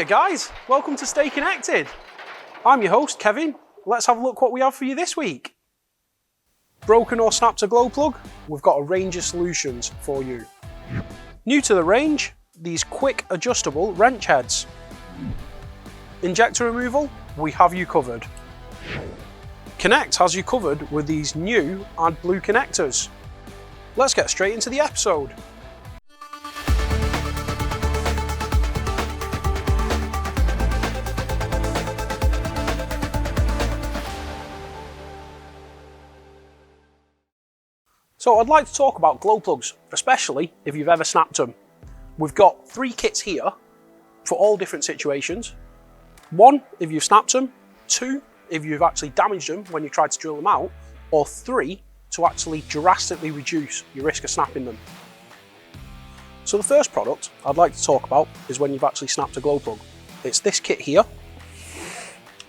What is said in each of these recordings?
Hiya guys, welcome to Stay Connected. I'm your host Kevin. Let's have a look what we have for you this week. Broken or snapped a glow plug? We've got a range of solutions for you. New to the range, these quick adjustable wrench heads. Injector removal? We have you covered. Connect has you covered with these new AdBlue connectors. Let's get straight into the episode. So I'd like to talk about glow plugs, especially if you've ever snapped them. We've got 3 kits here for all different situations. 1, if you've snapped them. 2, if you've actually damaged them when you tried to drill them out. Or 3, to actually drastically reduce your risk of snapping them. So the first product I'd like to talk about is when you've actually snapped a glow plug. It's this kit here,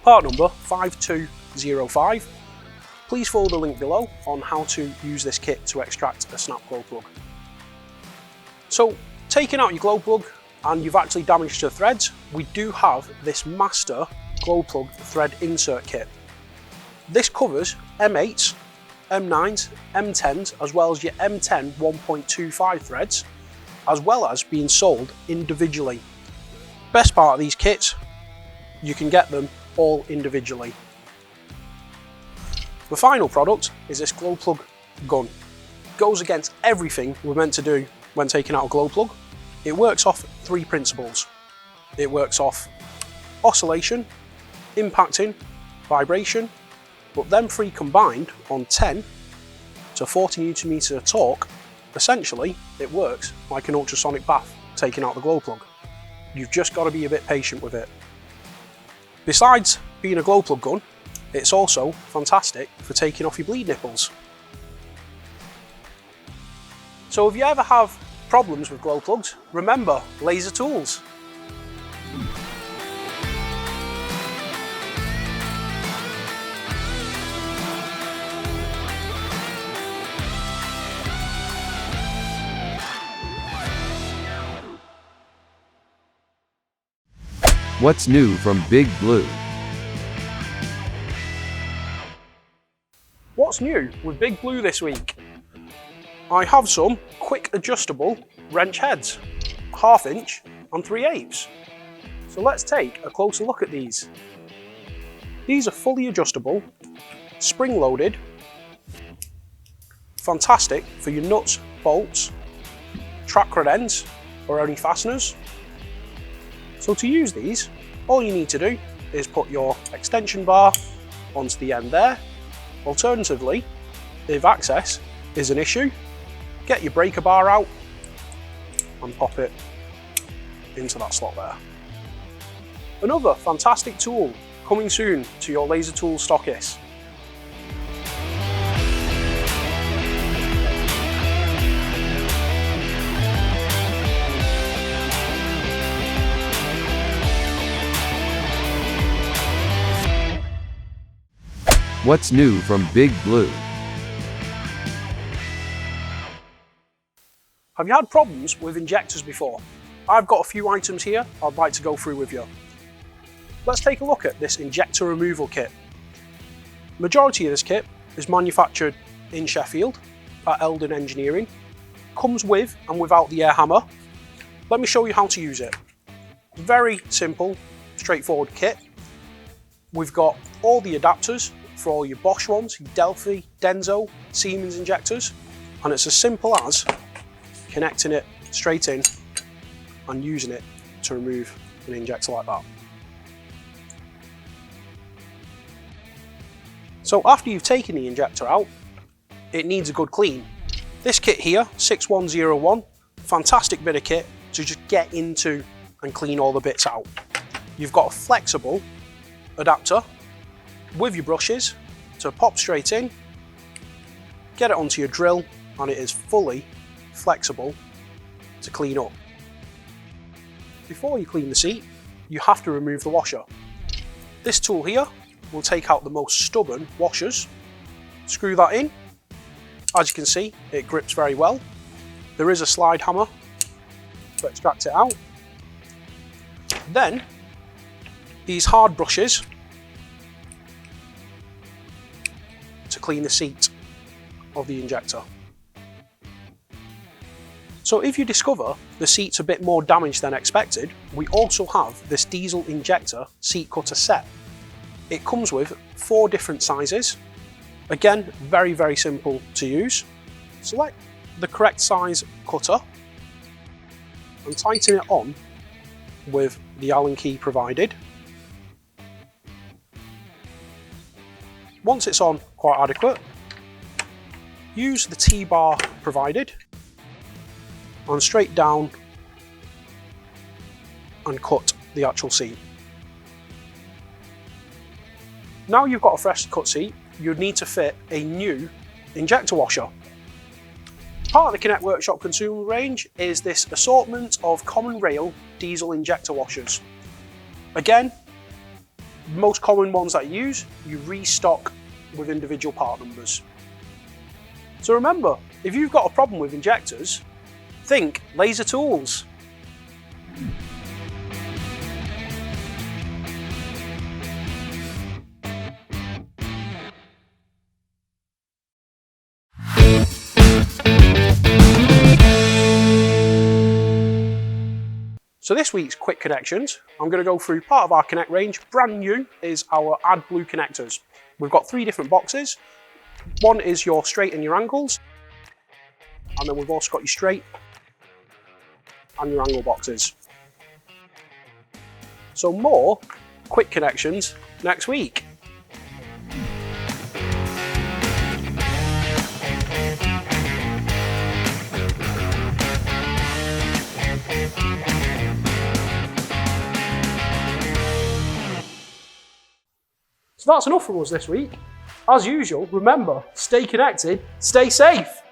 part number 5205. Please follow the link below on how to use this kit to extract a snap glow plug. So, taking out your glow plug and you've actually damaged the threads, we do have this master glow plug thread insert kit. This covers M8s, M9s, M10s, as well as your M10 1.25 threads, as well as being sold individually. Best part of these kits, you can get them all individually. The final product is this glow plug gun. It goes against everything we're meant to do when taking out a glow plug. It works off 3 principles. It works off oscillation, impacting, vibration, but them 3 combined on 10 to 40 Newton meters of torque, essentially it works like an ultrasonic bath taking out the glow plug. You've just got to be a bit patient with it. Besides being a glow plug gun, it's also fantastic for taking off your bleed nipples. So if you ever have problems with glow plugs, remember laser tools. What's new from Big Blue? What's new with Big Blue this week? I have some quick adjustable wrench heads, 1/2 inch and 3/8. So let's take a closer look at these. These are fully adjustable, spring loaded, fantastic for your nuts, bolts, track rod ends or any fasteners. So to use these, all you need to do is put your extension bar onto the end there. Alternatively, if access is an issue, get your breaker bar out and pop it into that slot there. Another fantastic tool coming soon to your laser tool stockists. What's new from Big Blue? Have you had problems with injectors before? I've got a few items here I'd like to go through with you. Let's take a look at this injector removal kit. Majority of this kit is manufactured in Sheffield at Eldon Engineering. Comes with and without the air hammer. Let me show you how to use it. Very simple, straightforward kit. We've got all the adapters for all your Bosch ones, your Delphi, Denso, Siemens injectors, and it's as simple as connecting it straight in and using it to remove an injector like that. So after you've taken the injector out, it needs a good clean. This kit here, 6101, fantastic bit of kit to just get into and clean all the bits out. You've got a flexible adapter with your brushes to pop straight in, get it onto your drill, and it is fully flexible to clean up. Before you clean the seat, you have to remove the washer. This tool here will take out the most stubborn washers, screw that in. As you can see, it grips very well. There is a slide hammer to extract it out. Then these hard brushes to clean the seat of the injector. So if you discover the seat's a bit more damaged than expected, we also have this diesel injector seat cutter set. It comes with 4 different sizes. Again, very, very simple to use. Select the correct size cutter and tighten it on with the Allen key provided. Once it's on quite adequate, use the T-bar provided and straight down and cut the actual seat. Now you've got a fresh cut seat, you'd need to fit a new injector washer. Part of the Connect Workshop consumable range is this assortment of common rail diesel injector washers. Again, most common ones that you use, you restock with individual part numbers. So remember, if you've got a problem with injectors, think laser tools. So this week's quick connections, I'm going to go through part of our Connect range. Brand new is our AdBlue connectors. We've got 3 different boxes. One is your straight and your angles, and then we've also got your straight and your angle boxes. So more quick connections next week. So that's enough from us this week. As usual, remember, stay connected, stay safe.